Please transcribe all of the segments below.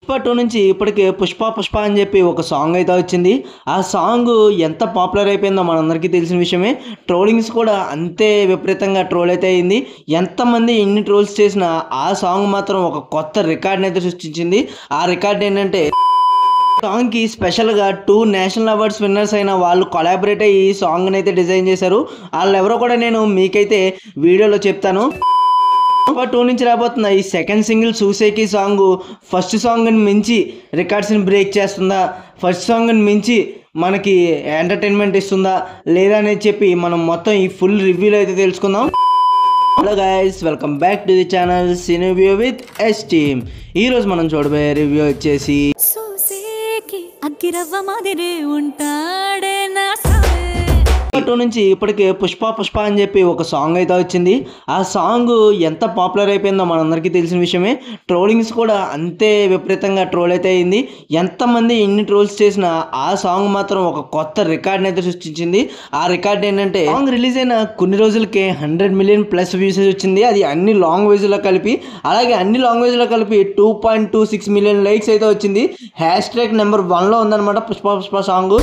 పుష్ప 2 నుంచి ఇప్పటికే పుష్ప పుష్ప అని చెప్పి ఒక సాంగ్ అయితే వచ్చింది. ఆ సాంగ్ ఎంత పాపులర్ అయిపోయిందో మనందరికీ తెలిసిన విషయమే. ట్రోలింగ్స్ కూడా అంతే విపరీతంగా ట్రోల్ అయితే అయింది. ఎంతమంది ఎన్ని ట్రోల్స్ చేసినా ఆ సాంగ్ మాత్రం ఒక కొత్త రికార్డ్ని అయితే సృష్టించింది. ఆ రికార్డ్ ఏంటంటే సాంగ్కి స్పెషల్గా 2 నేషనల్ అవార్డ్స్ విన్నర్స్ అయిన వాళ్ళు కొలాబరేట్ అయ్యి ఈ సాంగ్ని అయితే డిజైన్ చేశారు. వాళ్ళు ఎవరో కూడా నేను మీకైతే వీడియోలో చెప్తాను. పుష్ప 2 నుంచి రాబోతున్న ఈ సెకండ్ సింగిల్ చూసేకి సాంగ్ ఫస్ట్ సాంగ్ని మించి రికార్డ్స్ని బ్రేక్ చేస్తుందా, ఫస్ట్ సాంగ్ని మించి మనకి ఎంటర్టైన్మెంట్ ఇస్తుందా లేదా అనేది చెప్పి మనం మొత్తం ఈ ఫుల్ రివ్యూలో అయితే తెలుసుకుందాం. Hello guys, welcome back to the channel Cineview with S team. ఈరోజు మనం చూడబోయే రివ్యూ వచ్చేసి పుష్ప 2 నుంచి ఇప్పటికే పుష్ప పుష్ప అని చెప్పి ఒక సాంగ్ అయితే వచ్చింది. ఆ సాంగ్ ఎంత పాపులర్ అయిపోయిందో మనందరికీ తెలిసిన విషయమే. ట్రోలింగ్స్ కూడా అంతే విపరీతంగా ట్రోల్ అయితే అయింది. ఎంతమంది ఎన్ని ట్రోల్స్ చేసినా ఆ సాంగ్ మాత్రం ఒక కొత్త రికార్డ్ని అయితే సృష్టించింది. ఆ రికార్డ్ ఏంటంటే సాంగ్ రిలీజ్ అయిన కొన్ని రోజులకే 100 మిలియన్ ప్లస్ వ్యూసెస్ వచ్చింది. అది అన్ని లాంగ్వేజ్లో కలిపి, అలాగే అన్ని లాంగ్వేజ్లో కలిపి 2.26 మిలియన్ లైక్స్ అయితే వచ్చింది. హ్యాష్ట్యాగ్ నెంబర్ 1లో ఉందన్నమాట పుష్ప పుష్ప సాంగ్.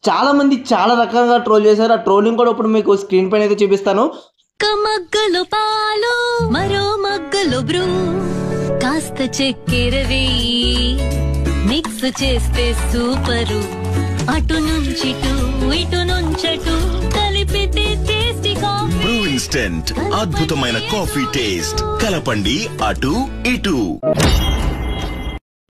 చాలా మంది చాలా రకంగా ట్రోల్ చేశారు. ఆ ట్రోలింగ్ కూడా ఇప్పుడు మీకు స్క్రీన్ పైన అయితే చూపిస్తాను. మగ్గలు పాలు మరో మగ్గలు బ్రూ కాస్త చక్కెర మిక్స్ చేస్తే సూపరు అటు నుంచి ఇటు నుంచటు కలిపితే టేస్టీ కాఫీ బ్రూ ఇన్స్టెంట్ అద్భుతమైన కాఫీ టేస్ట్ కలపండి అటు ఇటు.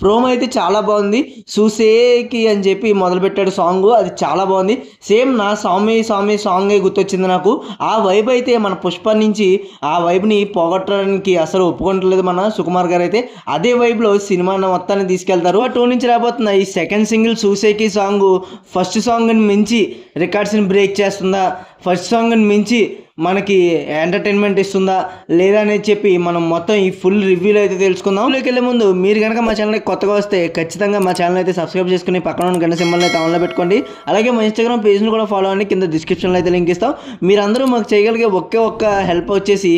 ప్రోమో అయితే చాలా బాగుంది. చూసేకి అని చెప్పి మొదలుపెట్టాడు సాంగ్, అది చాలా బాగుంది. సేమ్ నా స్వామి స్వామి సాంగే గుర్తొచ్చింది నాకు. ఆ వైబ్ అయితే మన పుష్ప నుంచి ఆ వైబ్ని పోగొట్టడానికి అసలు ఒప్పుకుంటలేదు మన సుకుమార్ గారు అయితే. అదే వైబ్లో సినిమా మొత్తాన్ని తీసుకెళ్తారు. ఆ 2 నుంచి రాబోతున్న ఈ సెకండ్ సింగిల్ చూసేకి సాంగ్ ఫస్ట్ సాంగ్ని మించి రికార్డ్స్ని బ్రేక్ చేస్తుందా, ఫస్ట్ సాంగ్ని మించి మనకి ఎంటర్టైన్మెంట్ ఇస్తుందా లేదా అనేది చెప్పి మనం మొత్తం ఈ ఫుల్ రివ్యూలో అయితే తెలుసుకుందాం. వీడియోకి వెళ్ళే ముందు మీరు కనుక మా ఛానల్కి కొత్తగా వస్తే ఖచ్చితంగా మా ఛానల్ అయితే సబ్స్క్రైబ్ చేసుకుని పక్కన ఉన్న గంట సింబల్ అయితే ఆన్లో పెట్టుకోండి. అలాగే మా ఇన్స్టాగ్రామ్ పేజ్ని కూడా ఫాలో అవ్వండి, కింద డిస్క్రిప్షన్లో అయితే లింక్ ఇస్తాం. మీరందరూ మాకు చేయగలిగే ఒక్క హెల్ప్ వచ్చేసి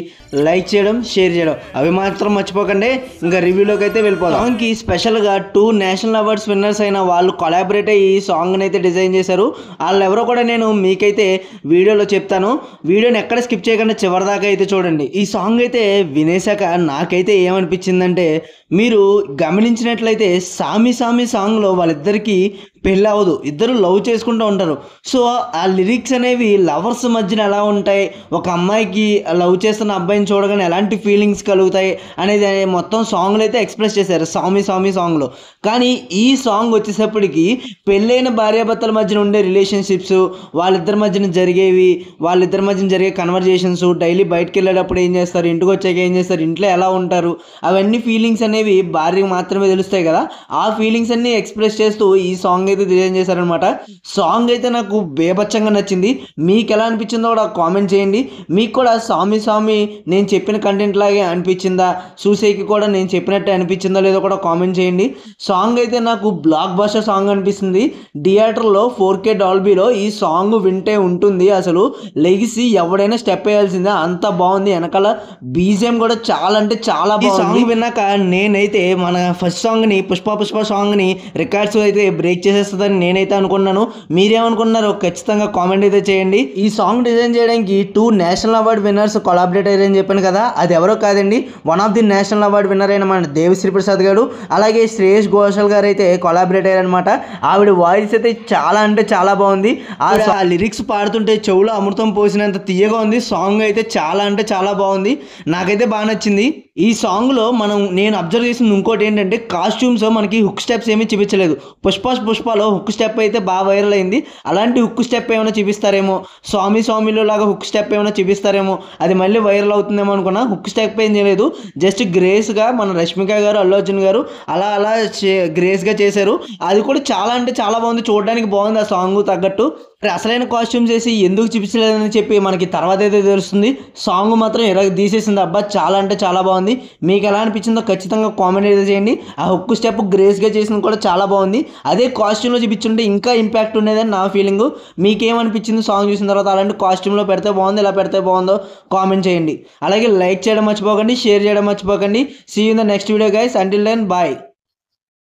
లైక్ చేయడం, షేర్ చేయడం, అవి మాత్రం మర్చిపోకండి. ఇంకా రివ్యూలోకి అయితే వెళ్ళిపోతాం. సాంగ్కి స్పెషల్గా 2 నేషనల్ అవార్డ్స్ విన్నర్స్ అయిన వాళ్ళు కొలాబరేట్ అయ్యి ఈ సాంగ్ని అయితే డిజైన్ చేశారు. వాళ్ళు ఎవరో కూడా నేను మీకైతే వీడియోలో చెప్తాను. వీడియోని ఎక్కడ స్కిప్ చేయకుండా చివరిదాకా అయితే చూడండి. ఈ సాంగ్ అయితే వినేశాక నాకైతే ఏమనిపించిందంటే, మీరు గమనించినట్లయితే సామి సామి సాంగ్లో వాళ్ళిద్దరికీ పెళ్ళి అవ్వదు, ఇద్దరు లవ్ చేసుకుంటూ ఉంటారు. సో ఆ లిరిక్స్ అనేవి లవర్స్ మధ్యన ఎలా ఉంటాయి, ఒక అమ్మాయికి లవ్ చేస్తున్న అబ్బాయిని చూడగానే ఎలాంటి ఫీలింగ్స్ కలుగుతాయి అనేది మొత్తం సాంగ్లో అయితే ఎక్స్ప్రెస్ చేశారు సామి సామి సాంగ్లో. కానీ ఈ సాంగ్ వచ్చేసప్పటికి పెళ్ళైన భార్యాభర్తల మధ్యన ఉండే రిలేషన్షిప్స్, వాళ్ళిద్దరి మధ్యన జరిగేవి, వాళ్ళిద్దరి మధ్యన జరిగే కన్వర్జేషన్స్, డైలీ బయటకు వెళ్ళేటప్పుడు ఏం చేస్తారు, ఇంటికి వచ్చాక ఏం చేస్తారు, ఇంట్లో ఎలా ఉంటారు, అవన్నీ ఫీలింగ్స్ అనేవి భార్యకు మాత్రమే తెలుస్తాయి కదా. ఆ ఫీలింగ్స్ అన్ని ఎక్స్ప్రెస్ చేస్తూ ఈ సాంగ్ అయితే డిజైన్ చేశారనమాట. సాంగ్ అయితే నాకు బేబచ్చంగా నచ్చింది. మీకు ఎలా అనిపించిందో కూడా కామెంట్ చేయండి. మీకు కూడా సామి సామి నేను చెప్పిన కంటెంట్ లాగే అనిపించిందా, చూసేకి కూడా నేను చెప్పినట్టే అనిపించిందో లేదో కూడా కామెంట్ చేయండి. సాంగ్ అయితే నాకు బ్లాక్ బస్టర్ సాంగ్ అనిపిస్తుంది. థియేటర్లో 4K డాల్బీలో ఈ సాంగ్ వింటే ఉంటుంది అసలు లెగిసి ఎవడైనా స్టెప్ వేయాల్సిందే, అంత బాగుంది. వెనకాల బీజిఎం కూడా చాలా అంటే చాలా బాగుంది. సాంగ్ విన్నాక నేనైతే మన ఫస్ట్ సాంగ్ని పుష్ప పుష్ప సాంగ్ని రికార్డ్స్ అయితే బ్రేక్ చేసేస్తుందని నేనైతే అనుకున్నాను. మీరేమనుకున్నారో ఖచ్చితంగా కామెంట్ అయితే చేయండి. ఈ సాంగ్ డిజైన్ చేయడానికి 2 నేషనల్ అవార్డ్ విన్నర్స్ కొలాబరేట్ అయ్యారని చెప్పాను కదా, అది ఎవరో కాదండి, one of the national award winner అయిన మన దేవిశ్రీ ప్రసాద్ గారు, అలాగే శ్రేయస్ ఘోషల్ గారు అయితే కొలాబరేట్ అయ్యారనమాట. ఆవిడ వాయిస్ అయితే చాలా అంటే చాలా బాగుంది. ఆ లిరిక్స్ పాడుతుంటే చెవులో అమృతం పోసినంత తీయగా ఉంది. సాంగ్ అయితే చాలా అంటే చాలా బాగుంది, నాకైతే బాగా నచ్చింది. ఈ సాంగ్లో నేను అబ్జర్వ్ చేసింది ఇంకోటి ఏంటంటే, కాస్ట్యూమ్స్ మనకి హుక్ స్టెప్స్ ఏమీ చూపించలేదు. పుష్పలో హుక్ స్టెప్ అయితే బాగా వైరల్ అయింది. అలాంటి హుక్ స్టెప్ ఏమైనా చూపిస్తారేమో, స్వామిలో లాగా హుక్ స్టెప్ ఏమైనా చూపిస్తారేమో, అది మళ్ళీ వైరల్ అవుతుందేమో అనుకున్నా. హుక్ స్టెప్ ఏం చేయలేదు, జస్ట్ గ్రేస్గా మన రష్మిక గారు, అల్లు అర్జున్ గారు అలా గ్రేస్గా చేశారు. అది కూడా చాలా అంటే చాలా బాగుంది, చూడడానికి బాగుంది ఆ సాంగ్ తగ్గట్టు. మరి అసలైన కాస్ట్యూమ్స్ వేసి ఎందుకు చూపించలేదని చెప్పి మనకి తర్వాత అయితే తెలుస్తుంది. సాంగ్ మాత్రం ఇలా తీసేసింది అబ్బా, చాలా అంటే చాలా బాగుంది. మీకు ఎలా అనిపించిందో ఖచ్చితంగా కామెంట్ అయితే చేయండి. ఆ హుక్ స్టెప్ గ్రేస్గా చేసింది కూడా చాలా బాగుంది. అదే కాస్ట్యూమ్లో చూపించుంటే ఇంకా ఇంపాక్ట్ ఉండేదని నా ఫీలింగ్. మీకేమనిపించింది సాంగ్ చూసిన తర్వాత? అలాంటి కాస్ట్యూమ్లో పెడితే బాగుంది, ఇలా పెడితే బాగుందో కామెంట్ చేయండి. అలాగే లైక్ చేయడం మర్చిపోకండి, షేర్ చేయడం మర్చిపోకండి. See you in the next video guys. Until then bye.